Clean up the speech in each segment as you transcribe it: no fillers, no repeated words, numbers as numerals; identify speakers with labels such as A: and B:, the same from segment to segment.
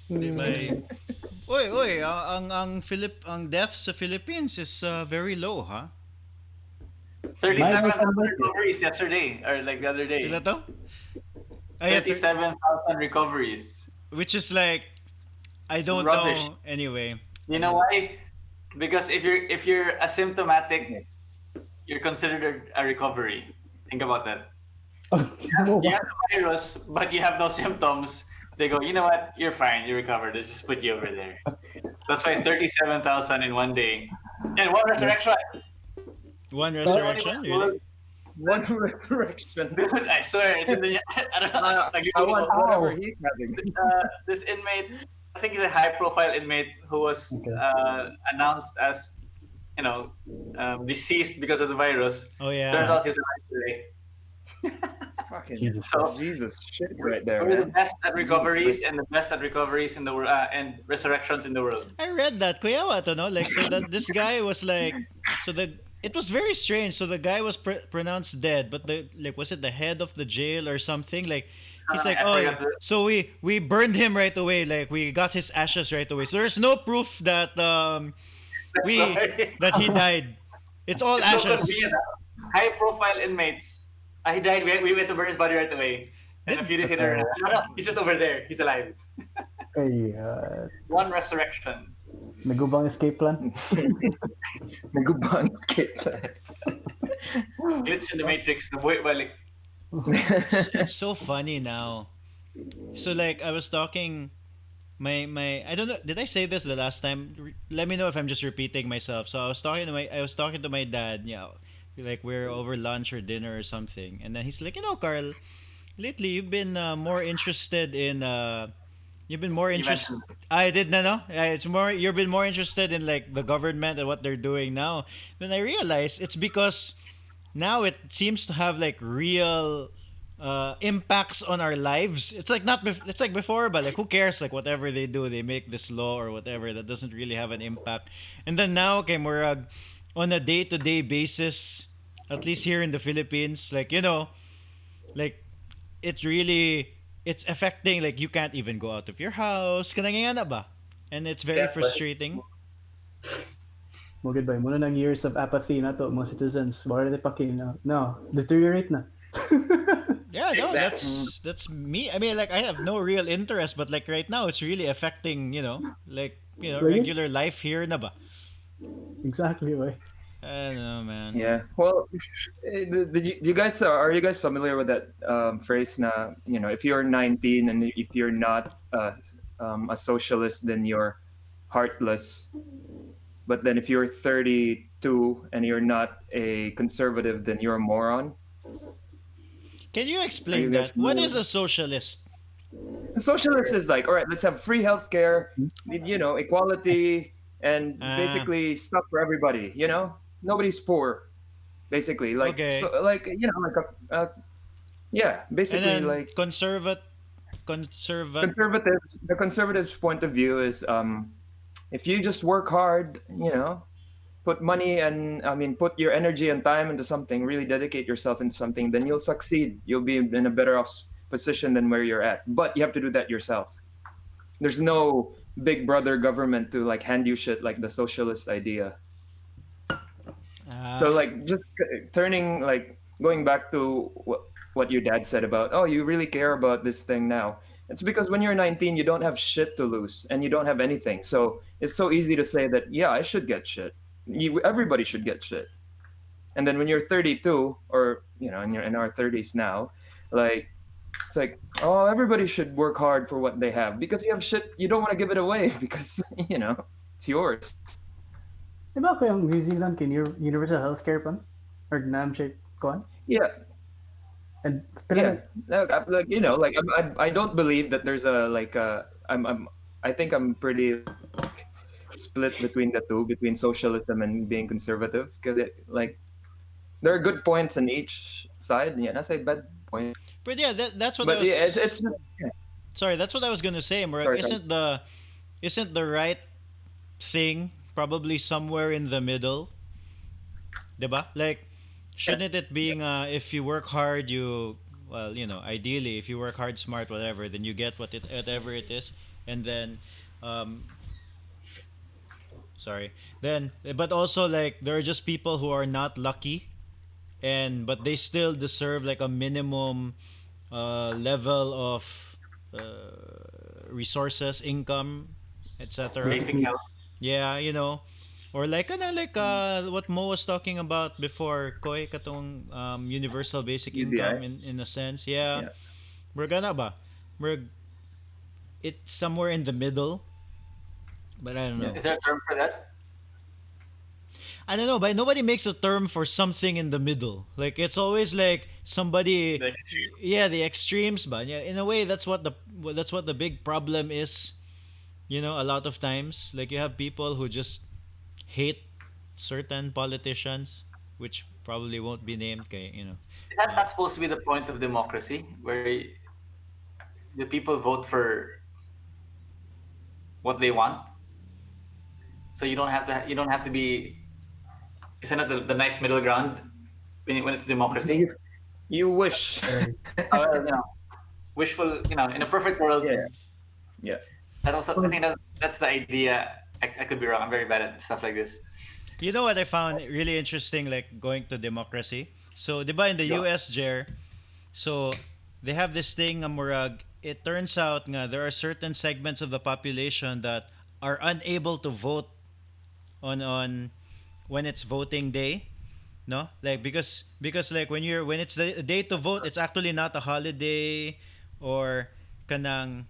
A: Di may... Oy, oy, ang deaths sa Philippines is very low, huh?
B: Mine was
C: 37,000
B: unlikely.
C: recoveries yesterday, or like the other
A: Pila
C: day.
A: to? Ah, yeah,
C: 37,000 recoveries.
A: which is like, I don't
C: Rubbish.
A: know. Anyway,
C: You know
A: I,
C: why? Because if you're asymptomatic, you're considered a recovery. Think about that.
B: Mo
C: You
B: ba?
C: have the virus, but you have no symptoms. They go, you know what? You're fine. You recovered. Let's just put you over there. That's why 37,000 in one day. And one resurrection.
A: one
C: It's the
B: But
C: only one
A: resurrection,
C: in the
A: really?
C: world.
D: One resurrection.
C: Dude, I swear, it's in the. I don't know. Like,
D: I want whatever
B: how?
D: he's having.
C: this inmate, I think he's a high-profile inmate who was
B: Okay.
C: announced as, deceased because of the virus.
A: Oh,
C: Turns
A: yeah.
C: out he's alive today.
D: Fucking
B: Jesus
C: So
B: Christ.
D: Jesus shit right there,
C: we're the
D: man.
C: best at recoveries
D: Jesus.
C: and the best at recoveries in the world and resurrections in the world.
A: I read that. Kuya, what, no? Like, so that this guy was like, so it was very strange. So the guy was pronounced dead, but was it the head of the jail or something? Like, he's like,
C: I
A: oh,
C: forgot the.
A: so we burned him right away. Like, we got his ashes right away. So there's no proof that we
C: Sorry.
A: that he died. It's all
C: It's so
A: ashes.
C: convenient. High-profile inmates. He died. We went to burn his body right away. And a few days later, no, he's just over there. He's alive.
B: Ay,
C: One resurrection.
B: nagubang escape plan?
D: Nagubang escape plan.
C: Glitch in the Matrix. Nabuhay balik.
A: It's so funny now. So like I was talking my I don't know, did I say this the last time? Let me know if I'm just repeating myself. So I was talking to my dad, yeah. Like we're over lunch or dinner or something. And then he's like, Carl, lately you've been more interested in you've been more
C: You
A: interested.
C: mentioned
A: I did no. It's more you've been more interested in like the government and what they're doing now. Then I realized it's because now it seems to have like real impacts on our lives. It's like it's like before, but like who cares? Like whatever they do, they make this law or whatever that doesn't really have an impact. And then now, okay, we're on a day-to-day basis, at least here in the Philippines, like like it's really it's affecting, like you can't even go out of your house. Kanangyan na ba? And it's very
C: yeah, but
A: frustrating.
B: Mo gid ba? Muna nang years of apathy na to, mga citizens. Baka na pakin na. No, deteriorate na.
A: Yeah, no,
C: exactly.
A: that's me. I mean, like I have no real interest, but like right now, it's really affecting, like
B: Right?
A: regular life here, na ba?
B: Exactly, boy.
A: I don't know, man.
D: Yeah. Well, you guys are you guys familiar with that phrase? Na if you're 19 and if you're not a socialist, then you're heartless. But then if you're 32 and you're not a conservative, then you're a moron.
A: Can you
D: Are you
A: explain
D: guys
A: that? What
D: familiar?
A: is a socialist?
D: A socialist is like, all right, let's have free healthcare, equality, and
A: Ah,
D: basically stuff for everybody. Nobody's poor, basically. Like so,
A: okay.
D: like yeah,
A: And
D: basically
A: then
D: like
A: conservat.
D: conservatives. The conservatives' point of view is, if you just work hard, put money and put your energy and time into something, really dedicate yourself into something, then you'll succeed. You'll be in a better off position than where you're at. But you have to do that yourself. There's no big brother government to like hand you shit like the socialist idea. So
A: Ah,
D: like just turning like going back to what your dad said about, oh, you really care about this thing now. It's because when you're 19 you don't have shit to lose and you don't have anything. So it's so easy to say that, yeah, I should get shit. Everybody should get shit. And then when you're 32, or and you're in our 30s now, like it's like, oh, everybody should work hard for what they have because you have shit you don't want to give it away because it's yours.
B: Di ba ako yung New Zealand kin universal healthcare pan? Or NAM shape kuan?
D: Yeah.
B: And
D: Yeah,
B: pila
D: like I don't believe that there's a like I think I'm pretty like, split between the two, between socialism and being conservative, because like there are good points in each side. Yeah, not say bad point,
A: but yeah, that's what I
D: but yeah,
A: was.
D: it's yeah.
A: Sorry, that's what I was gonna say, Murag.
D: Sorry, sorry.
A: Isn't the right thing probably somewhere in the middle, diba? Like,
D: Yeah,
A: shouldn't it being if you work hard, you well, ideally, if you work hard, smart, whatever, then you get whatever it is, and then, um, sorry, then, but also like there are just people who are not lucky, and but they still deserve like a minimum level of resources, income, etc.
C: Basic
B: Basically,
C: health.
A: Yeah, or like like what Mo was talking about before, Koy, katong universal basic
D: UBI.
A: income in a sense. Yeah,
D: Yeah.
A: we're gonna ba? We're it's somewhere in the middle, but I don't
D: Yeah.
A: know.
C: Is there a term for that?
A: I don't know, but nobody makes a term for something in the middle. Like it's always like somebody,
C: The extreme.
A: yeah, the extremes. But yeah, in a way, that's what the big problem is. A lot of times, like you have people who just hate certain politicians, which probably won't be named. Okay,
C: Is that not supposed to be the point of democracy, where the people vote for what they want? So you don't have to be. Isn't that the nice middle ground when it's democracy?
D: You wish.
B: right.
C: Wishful. In a perfect world,
D: Yeah. Yeah.
C: that also I think that's the idea. I could be wrong. I'm very bad at stuff like this.
A: You know what I found really interesting, like going to democracy. So, di ba in the
C: Yeah.
A: U.S., Jer, so they have this thing, nga murag, it turns out nga there are certain segments of the population that are unable to vote on when it's voting day, no? Like because like when it's the day to vote, it's actually not a holiday or kanang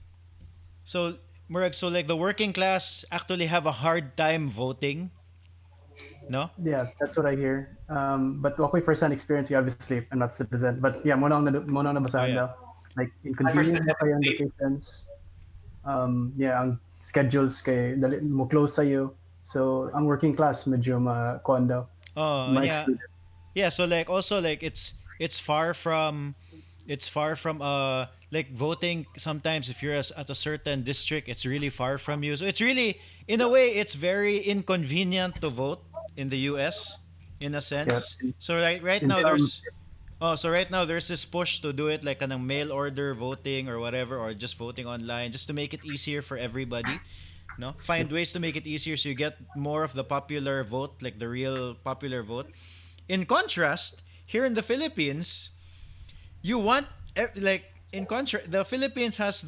A: so murag, so like the working class actually have a hard time voting, no?
B: Yeah, that's what I hear. But ako first hand experience, obviously, I'm not citizen. But yeah, mo na
A: Oh
B: nabasahan
A: yeah.
B: daw. Like,
C: My first
B: inconvenient na
C: specific
B: kayo ang
C: state.
B: locations. Yeah, ang schedules kay dali mo close sa'yo. So, ang working class medyo kuan daw.
A: Oh, yeah.
B: Ma-exclude.
A: Yeah, so like also like it's far from like voting sometimes if you're at a certain district, it's really far from you. So it's really in a way it's very inconvenient to vote in the US in a
B: Yeah.
A: sense. So right
B: In
A: now
B: some,
A: there's this push to do it like kanang mail order voting or whatever, or just voting online just to make it easier for everybody. No, find ways to make it easier so you get more of the popular vote, like the real popular vote. In contrast, here in the Philippines, you want like in contrast, the Philippines has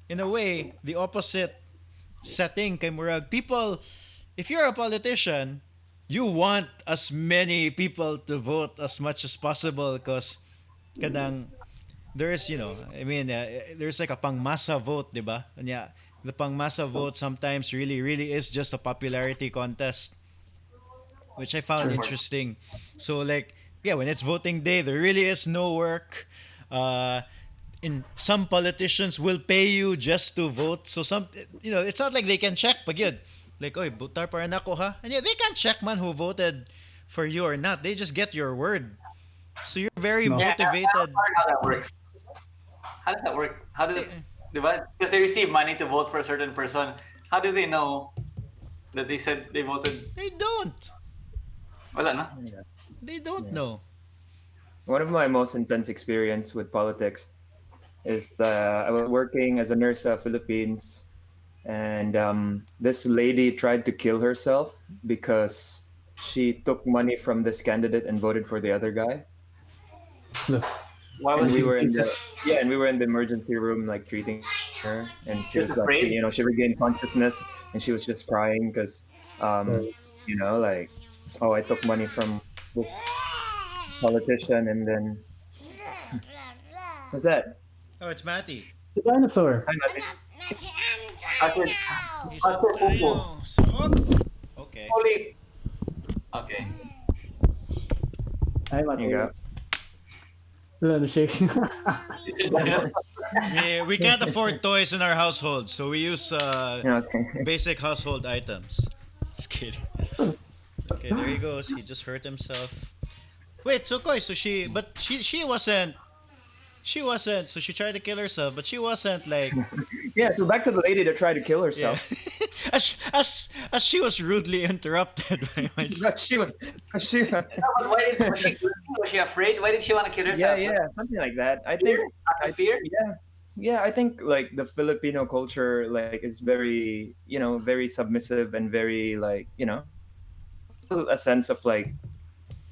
A: in a way the opposite setting kay murag people. If you're a politician, you want as many people to vote as much as possible because kadang there's I mean there's like a pangmasa vote, diba? And yeah, the pangmasa vote sometimes really is just a popularity contest, which I found
B: Sure.
A: interesting. So like yeah, when it's voting day, there really is no work. Uh, in some politicians will pay you just to vote. So some it's not like they can check pag yun. Like, oy, butar para nako ha. And yeah, they can't check man who voted for you or not. They just get your word. So you're very
B: No.
C: Yeah, I
A: motivated.
C: don't know how that works. How does that work? How does it? Because they receive money to vote for a certain person. How do they know that they said they voted?
A: They don't.
C: Wala na.
A: They don't know.
D: One of my most intense experience with politics is I was working as a nurse in Philippines, and this lady tried to kill herself because she took money from this candidate and voted for the other guy.
C: Why
D: And
C: was
D: we
C: she?
D: were in the emergency room, like treating her, and she
C: She was
D: was like,
C: afraid?
D: she regained consciousness, and she was just crying because, like, oh, I took money from this politician, and then what's that?
A: Oh, it's Matty.
B: The dinosaur.
D: Hi, Matty.
A: He's
C: Ate
A: a
C: Pupo.
A: dinosaur. Okay.
C: Holy. Okay.
B: Ay,
D: There you go.
B: Wala na shaking.
A: Yeah, we can't afford toys in our household, so we use
D: Okay.
A: basic household items. Just kidding. Okay, there he goes. He just hurt himself. Wait, so Koy, but she wasn't. She wasn't. So she tried to kill herself, but she wasn't like.
D: Yeah. So back to the lady that tried to kill
A: Yeah.
D: herself.
A: as she was rudely interrupted by my.
D: But she was.
C: No, but why was she she afraid? Why did she want to kill
D: Yeah,
C: herself?
D: yeah, something like that. I
C: Fear?
D: think
C: Out of
D: I
C: fear?
D: yeah. Yeah, I think like the Filipino culture like is very, very submissive and very like, a sense of like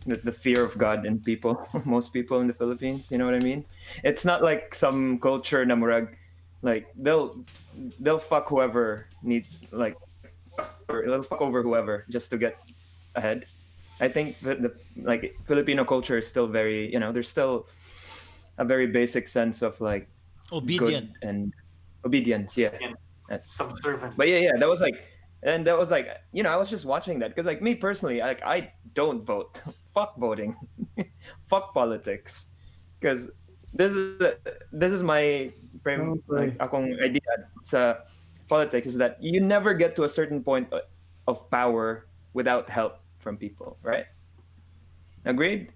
D: the fear of God in people, most people in the Philippines, you know what I mean? It's not like some culture na murag like they'll fuck whoever need like or they'll fuck over whoever just to get ahead. I think that the like Filipino culture is still very, there's still a very basic sense of like
A: Obedient.
D: good and obedience. Yeah,
C: And
D: that's. But
C: subservience.
D: yeah, yeah, that was like, and that was like, I was just watching that because like me personally, like I don't vote. Fuck voting. Fuck politics, because this is my frame like
B: Okay.
D: akong idea sa politics is that you never get to a certain point of power without help from people, right? Agreed?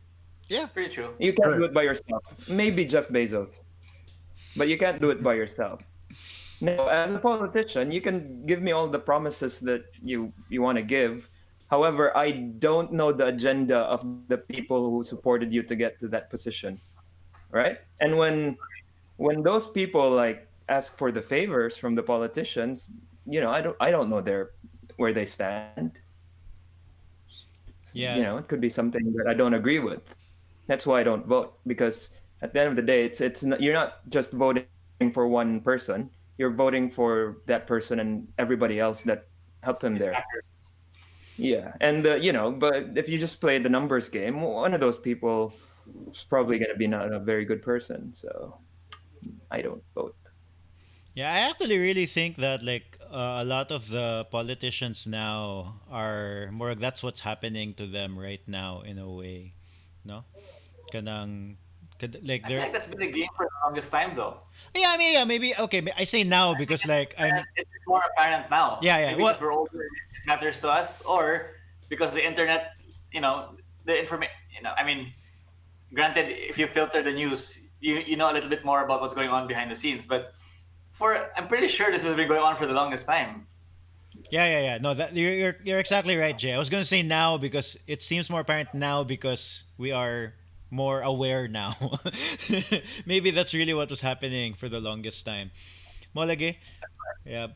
A: Yeah.
C: Pretty true.
D: You can't do
B: Correct.
D: it by yourself. Maybe Jeff Bezos, but you can't do it by yourself. Now, as a politician, you can give me all the promises that you want to give. However, I don't know the agenda of the people who supported you to get to that position, right? And when those people like ask for the favors from the politicians, I don't know where they stand.
A: Yeah.
D: It could be something that I don't agree with. That's why I don't vote because at the end of the day, it's not, you're not just voting for one person. You're voting for that person and everybody else that helped him
C: It's
D: there.
C: accurate.
D: Yeah, and but if you just play the numbers game, one of those people is probably going to be not a very good person. So I don't vote.
A: Yeah, I actually really think that like a lot of the politicians now are more that's what's happening to them right now in a way, no? Kanang like
C: I feel
A: they're
C: like that's been the game for the longest time, though.
A: yeah, I mean yeah, maybe okay, I say now because like
C: And
A: I'm
C: it's more apparent now.
A: yeah, yeah.
C: Maybe
A: Well,
C: because we're older, it matters to us, or because the internet, you know, the information. I mean, granted, if you filter the news, you know a little bit more about what's going on behind the scenes. But I'm pretty sure this has been going on for the longest time.
A: yeah, yeah, yeah. No, that you're exactly right, Jay. I was gonna say now because it seems more apparent now because we are more aware now. Maybe that's really what was happening for the longest time. Molage, yeah.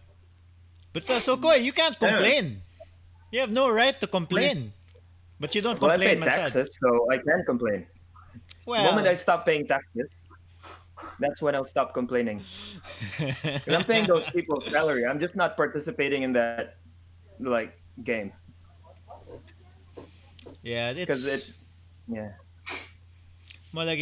A: But so Koy, you can't
D: Anyway,
A: complain. You have no right to complain. But you don't
D: well, I
A: complain,
D: pay
A: Mansad.
D: taxes, so I can complain. The moment I
A: Well,
D: stop paying taxes, that's when I'll stop complaining. Because I'm paying those people's salary. I'm just not participating in that like game
A: yeah,
D: because it
A: it's
D: yeah.
A: Molage.